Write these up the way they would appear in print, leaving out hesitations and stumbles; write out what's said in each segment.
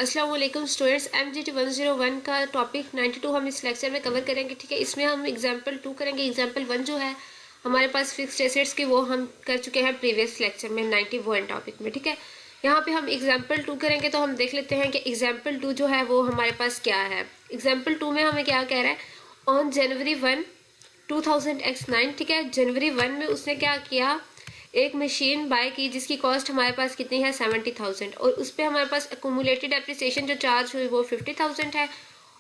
अस्सलाम वालेकुम students, MGT 101 का टॉपिक 92 हम इस लेक्चर में कवर करेंगे। ठीक है, इसमें हम एग्जाम्पल 2 करेंगे। एग्जाम्पल 1 जो है हमारे पास फिक्स्ड एसेट्स की, वो हम कर चुके हैं प्रीवियस लेक्चर में 91 टॉपिक में। ठीक है, यहाँ पे हम एग्जाम्पल 2 करेंगे, तो हम देख लेते हैं कि एग्जाम्पल 2 जो है वो हमारे पास क्या है। एग्जाम्पल 2 में हमें क्या कह रहा है, ऑन जनवरी 1 2009। ठीक है, जनवरी 1 में उसने क्या किया, एक मशीन बाय की जिसकी कॉस्ट हमारे पास कितनी है 70,000, और उस पर हमारे पास एक्यूमुलेटेड एप्रिसिएशन जो चार्ज हुई वो 50,000 है,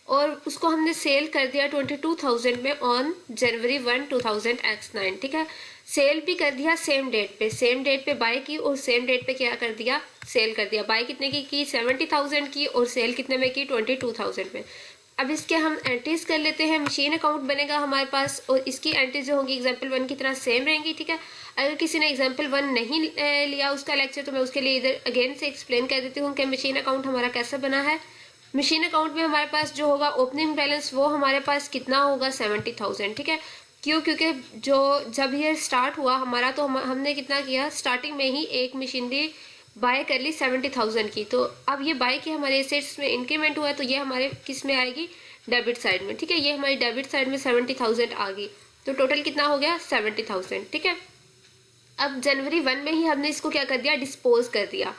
और उसको हमने सेल कर दिया 22,000 में ऑन जनवरी 1 2009। ठीक है, सेल भी कर दिया सेम डेट पे बाय की, और सेम डेट पे क्या कर दिया, सेल कर दिया। बाय कितने की 70,000 की, और सेल कितने में की 22,000 में। अब इसके हम एंट्रीज कर लेते हैं। मशीन अकाउंट बनेगा हमारे पास, और इसकी एंट्रीज जो होंगी एग्जाम्पल 1 की तरह सेम रहेंगी। ठीक है, अगर किसी ने एग्जाम्पल 1 नहीं लिया उसका लेक्चर, तो मैं उसके लिए इधर अगेन से एक्सप्लेन कर देती हूँ कि मशीन अकाउंट हमारा कैसा बना है। मशीन अकाउंट में हमारे पास जो होगा ओपनिंग बैलेंस, वो हमारे पास कितना होगा 70,000। ठीक है, क्यों, क्योंकि जो जब ये स्टार्ट हुआ हमारा, तो हमने कितना किया, स्टार्टिंग में ही एक मशीनरी बाय कर ली 70,000 की। तो अब ये बाय की हमारे एसेट्स में इंक्रीमेंट हुआ है, तो ये हमारे किस में आएगी, डेबिट साइड में। ठीक है, ये हमारी डेबिट साइड में 70,000 आ गई, तो टोटल कितना हो गया 70,000। ठीक है, अब जनवरी 1 में ही हमने इसको क्या कर दिया, डिस्पोज कर दिया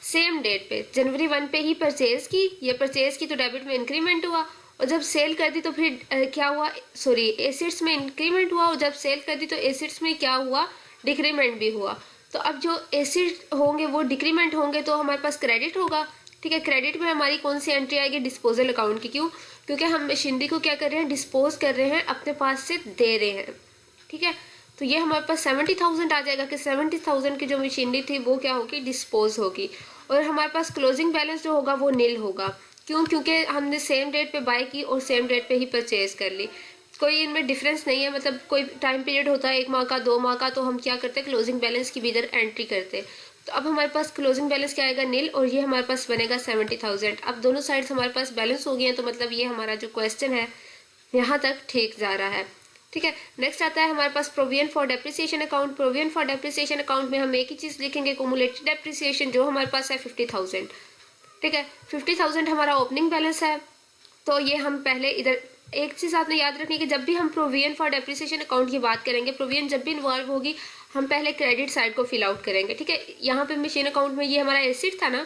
सेम डेट पे। जनवरी 1 पे ही परचेज की, ये परचेज की तो डेबिट में इंक्रीमेंट हुआ, और जब सेल कर दी तो फिर क्या हुआ, सॉरी एसेट्स में इंक्रीमेंट हुआ, और जब सेल कर दी तो एसेट्स में क्या हुआ, डिक्रीमेंट भी हुआ। तो अब जो एसेट होंगे वो डिक्रीमेंट होंगे, तो हमारे पास क्रेडिट होगा। ठीक है, क्रेडिट में हमारी कौन सी एंट्री आएगी, डिस्पोजल अकाउंट की। क्यों, क्योंकि हम मशीनरी को क्या कर रहे हैं, डिस्पोज कर रहे हैं, अपने पास से दे रहे हैं। ठीक है, तो ये हमारे पास 70,000 आ जाएगा कि 70,000 की जो मशीनरी थी वो क्या होगी, डिस्पोज होगी। और हमारे पास क्लोजिंग बैलेंस जो होगा वो नील होगा। क्यों, क्योंकि हमने सेम डेट पे बाय की और सेम डेट पे ही परचेज कर ली, कोई इनमें डिफरेंस नहीं है। मतलब कोई टाइम पीरियड होता है 1 माह का, 2 माह का, तो हम क्या करते हैं, क्लोजिंग बैलेंस की भी इधर एंट्री करते। तो अब हमारे पास क्लोजिंग बैलेंस क्या आएगा, नील, और ये हमारे पास बनेगा 70,000। अब दोनों साइड्स हमारे पास बैलेंस हो गए हैं, तो मतलब ये हमारा जो क्वेश्चन है यहाँ तक ठीक जा रहा है। ठीक है, नेक्स्ट आता है हमारे पास provision for depreciation account. Provision for depreciation account में हम एक ही चीज लिखेंगे, एक्यूमुलेटेड डेप्रिसिएशन जो हमारे पास है 50,000। ठीक है, 50,000 हमारा ओपनिंग बैलेंस है, तो ये हम पहले इधर एक चीज आपने याद रखनी है कि जब भी हम प्रोविजन फॉर डेप्रिसिएशन अकाउंट की बात करेंगे, प्रोविजन जब भी इन्वॉल्व होगी, हम पहले क्रेडिट साइड को फिल आउट करेंगे। ठीक है, यहाँ पे मशीन अकाउंट में ये हमारा एसेट था ना,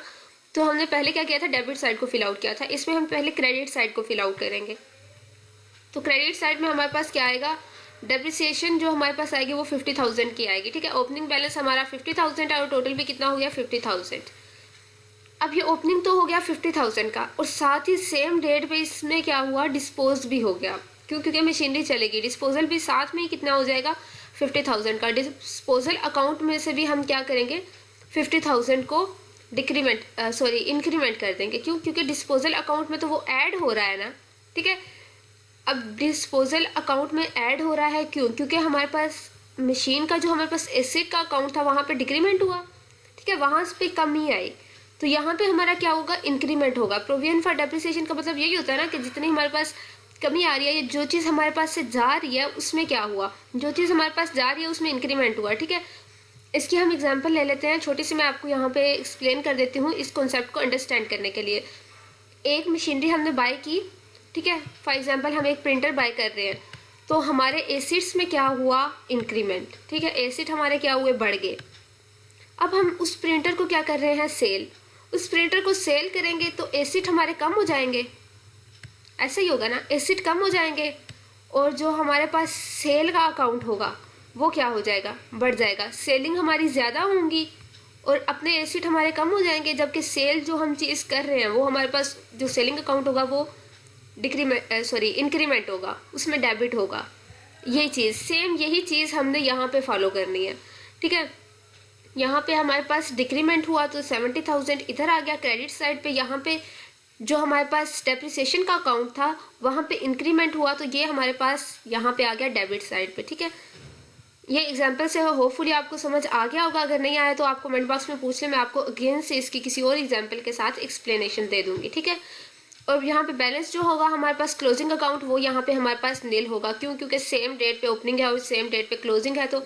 तो हमने पहले क्या किया था, डेबिट साइड को फिल आउट किया था। इसमें हम पहले क्रेडिट साइड को फिल आउट करेंगे। तो क्रेडिट साइड में हमारे पास क्या आएगा, डेप्रिसिएशन जो हमारे पास आएगी वो 50,000 की आएगी। ठीक है, ओपनिंग बैलेंस हमारा 50,000 है, और टोटल भी कितना हो गया 50,000। अब ये ओपनिंग तो हो गया 50,000 का, और साथ ही सेम डेट पे इसमें क्या हुआ, डिस्पोज भी हो गया। क्यों, क्योंकि मशीनरी चलेगी, डिस्पोजल भी साथ में ही कितना हो जाएगा 50,000 का। डिस्पोजल अकाउंट में से भी हम क्या करेंगे, 50,000 को इंक्रीमेंट कर देंगे। क्यों, क्योंकि डिस्पोजल अकाउंट में तो वो ऐड हो रहा है ना। ठीक है, अब डिस्पोजल अकाउंट में ऐड हो रहा है, क्यों, क्योंकि हमारे पास मशीन का जो हमारे पास एसेट का अकाउंट था वहां पे डिक्रीमेंट हुआ। ठीक है, वहां पे कमी आई, तो यहाँ पे हमारा क्या होगा, इंक्रीमेंट होगा। प्रोविजन फॉर डेप्रिसिएशन का मतलब यही होता है ना कि जितनी हमारे पास कमी आ रही है, जो चीज हमारे पास से जा रही है उसमें क्या हुआ, जो चीज हमारे पास जा रही है उसमें इंक्रीमेंट हुआ। ठीक है, इसकी हम एग्जाम्पल ले लेते हैं छोटी सी, मैं आपको यहाँ पे एक्सप्लेन कर देती हूँ इस कॉन्सेप्ट को अंडरस्टैंड करने के लिए। एक मशीनरी हमने बाय की, ठीक है, फॉर एग्जाम्पल हम एक प्रिंटर बाय कर रहे हैं, तो हमारे एसिड्स में क्या हुआ, इंक्रीमेंट। ठीक है, एसिड हमारे क्या हुए, बढ़ गए। अब हम उस प्रिंटर को क्या कर रहे हैं, सेल। उस प्रिंटर को सेल करेंगे तो एसिड हमारे कम हो जाएंगे, ऐसा ही होगा ना, एसिड कम हो जाएंगे, और जो हमारे पास सेल का अकाउंट होगा वो क्या हो जाएगा, बढ़ जाएगा। सेलिंग हमारी ज़्यादा होंगी और अपने एसिड हमारे कम हो जाएंगे, जबकि सेल जो हम चीज़ कर रहे हैं वो हमारे पास जो सेलिंग अकाउंट होगा वो इंक्रीमेंट होगा, उसमें डेबिट होगा। यही चीज़ सेम, यही चीज़ हमने यहाँ पे फॉलो करनी है। ठीक है, यहाँ पे हमारे पास डिक्रीमेंट हुआ तो 70,000 इधर आ गया क्रेडिट साइड पे। यहाँ पे जो हमारे पास डेप्रिसिएशन का अकाउंट था वहाँ पे इंक्रीमेंट हुआ, तो ये हमारे पास यहाँ पे आ गया डेबिट साइड पे। ठीक है, ये एग्जाम्पल से होपफुली आपको समझ आ गया होगा। अगर नहीं आया तो आप कमेंट बॉक्स में पूछ लें, मैं आपको अगेन से इसकी किसी और एग्जाम्पल के साथ एक्सप्लेनेशन दे दूंगी। ठीक है, और यहाँ पे बैलेंस जो होगा हमारे पास क्लोजिंग अकाउंट, वो यहाँ पे हमारे पास नील होगा। क्यों, क्योंकि सेम डेट पे ओपनिंग है और सेम डेट पे क्लोजिंग है, तो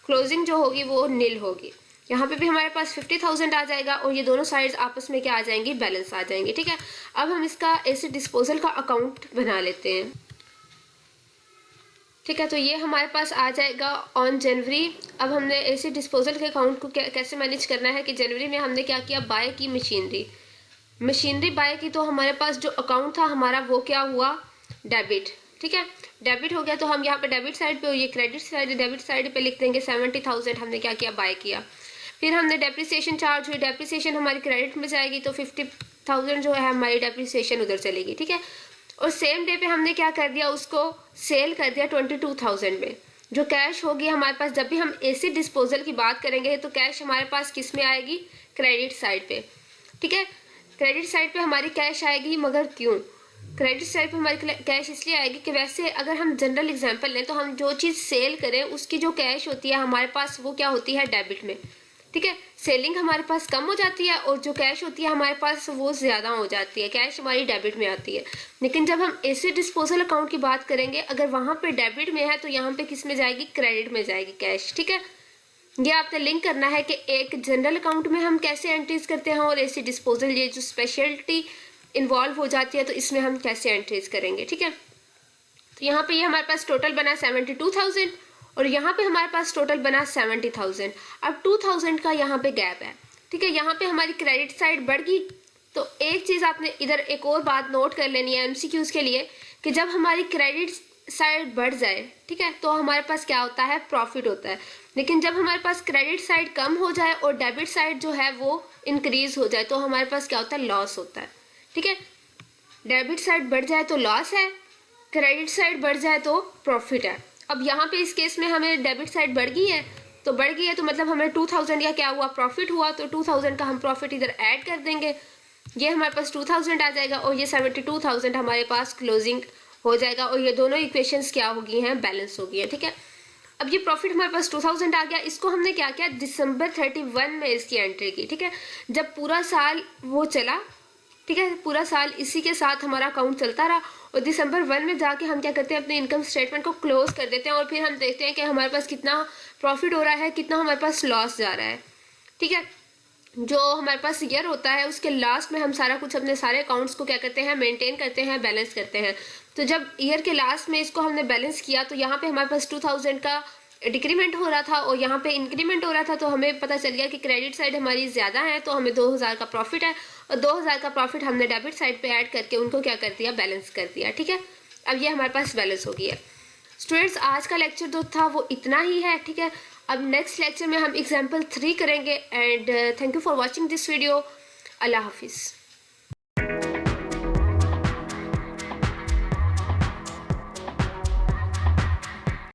क्लोजिंग जो होगी वो नील होगी। यहाँ पे भी हमारे पास 50,000 आ जाएगा और ये दोनों साइड्स आपस में क्या आ जाएंगी, बैलेंस आ जाएंगे। ठीक है, अब हम इसका एसिड डिस्पोजल का अकाउंट बना लेते हैं। ठीक है, तो ये हमारे पास आ जाएगा ऑन जनवरी। अब हमने एसिड डिस्पोजल के अकाउंट को कैसे मैनेज करना है कि जनवरी में हमने क्या किया, बाय की मशीनरी बाय की, तो हमारे पास जो अकाउंट था हमारा वो क्या हुआ, डेबिट। ठीक है, डेबिट हो गया, तो हम यहाँ पे डेबिट साइड पे, ये क्रेडिट साइड, डेबिट साइड पे लिख देंगे 70,000 हमने क्या किया, बाय किया। फिर हमने डेप्रिसिएशन चार्ज हुई, डेप्रिसिएशन हमारी क्रेडिट में जाएगी, तो 50,000 जो है हमारी डेप्रिसिएशन उधर चलेगी। ठीक है, और सेम डे पे हमने क्या कर दिया, उसको सेल कर दिया 22,000 में। जो कैश होगी हमारे पास, जब भी हम एसिड डिस्पोजल की बात करेंगे तो कैश हमारे पास किस में आएगी, क्रेडिट साइड पे। ठीक है, क्रेडिट साइड पे हमारी कैश आएगी, मगर क्यों क्रेडिट साइड पे हमारी कैश इसलिए आएगी कि वैसे अगर हम जनरल एग्जांपल लें तो हम जो चीज़ सेल करें उसकी जो कैश होती है हमारे पास वो क्या होती है, डेबिट में। ठीक है, सेलिंग हमारे पास कम हो जाती है और जो कैश होती है हमारे पास वो ज़्यादा हो जाती है, कैश हमारी डेबिट में आती है। लेकिन जब हम एसिड डिस्पोजल अकाउंट की बात करेंगे, अगर वहाँ पे डेबिट में है तो यहाँ पे किस में जाएगी, क्रेडिट में जाएगी कैश। ठीक है, ये आपने लिंक करना है कि एक जनरल अकाउंट में हम कैसे एंट्रीज करते हैं और एसिड डिस्पोजल ये जो स्पेशलिटी इन्वॉल्व हो जाती है तो इसमें हम कैसे एंट्रीज करेंगे। ठीक है, तो यहाँ पे ये हमारे पास टोटल बना 72,000 और यहाँ पे हमारे पास टोटल बना 70,000। अब 2,000 का यहाँ पे गैप है। ठीक है, यहाँ पे हमारी क्रेडिट साइड बढ़ गई, तो एक चीज़ आपने इधर एक और बात नोट कर लेनी है MCQs के लिए कि जब हमारी क्रेडिट साइड बढ़ जाए, ठीक है, तो हमारे पास क्या होता है, प्रॉफिट होता है। लेकिन जब हमारे पास क्रेडिट साइड कम हो जाए और डेबिट साइड जो है वो इंक्रीज हो जाए तो हमारे पास क्या होता है, लॉस होता है। ठीक है, डेबिट साइड बढ़ जाए तो लॉस है, क्रेडिट साइड बढ़ जाए तो प्रॉफिट है। अब यहाँ पे इस केस में हमें डेबिट साइड बढ़ गई है तो मतलब हमें 2,000 का क्या हुआ, प्रॉफिट हुआ, तो 2,000 का हम प्रॉफिट इधर ऐड कर देंगे, ये हमारे पास 2,000 आ जाएगा और ये 72,000 हमारे पास क्लोजिंग हो जाएगा और ये दोनों इक्वेशंस क्या हो गई हैं, बैलेंस हो गई है। ठीक है, अब ये प्रॉफिट हमारे पास 2,000 आ गया, इसको हमने क्या किया, दिसंबर 31 में इसकी एंट्री की। ठीक है, जब पूरा साल वो चला, ठीक है, पूरा साल इसी के साथ हमारा अकाउंट चलता रहा और दिसंबर 1 में जाके हम क्या करते हैं, अपने इनकम स्टेटमेंट को क्लोज कर देते हैं और फिर हम देखते हैं कि हमारे पास कितना प्रॉफिट हो रहा है, कितना हमारे पास लॉस जा रहा है। ठीक है, जो हमारे पास ईयर होता है उसके लास्ट में हम सारा कुछ अपने सारे अकाउंट्स को क्या करते हैं, मेंटेन करते हैं, बैलेंस करते हैं। तो जब ईयर के लास्ट में इसको हमने बैलेंस किया तो यहाँ पे हमारे पास 2,000 का डिक्रीमेंट हो रहा था और यहाँ पे इंक्रीमेंट हो रहा था, तो हमें पता चल गया कि क्रेडिट साइड हमारी ज़्यादा है तो हमें 2,000 का प्रॉफिट है और 2,000 का प्रॉफिट हमने डेबिट साइड पे ऐड करके उनको क्या कर दिया, बैलेंस कर दिया। ठीक है, अब ये हमारे पास बैलेंस हो गई है। स्टूडेंट्स, आज का लेक्चर जो था वो इतना ही है। ठीक है, अब नेक्स्ट लेक्चर में हम एग्जाम्पल 3 करेंगे and thank you for watching this video. अल्लाह हाफिज़।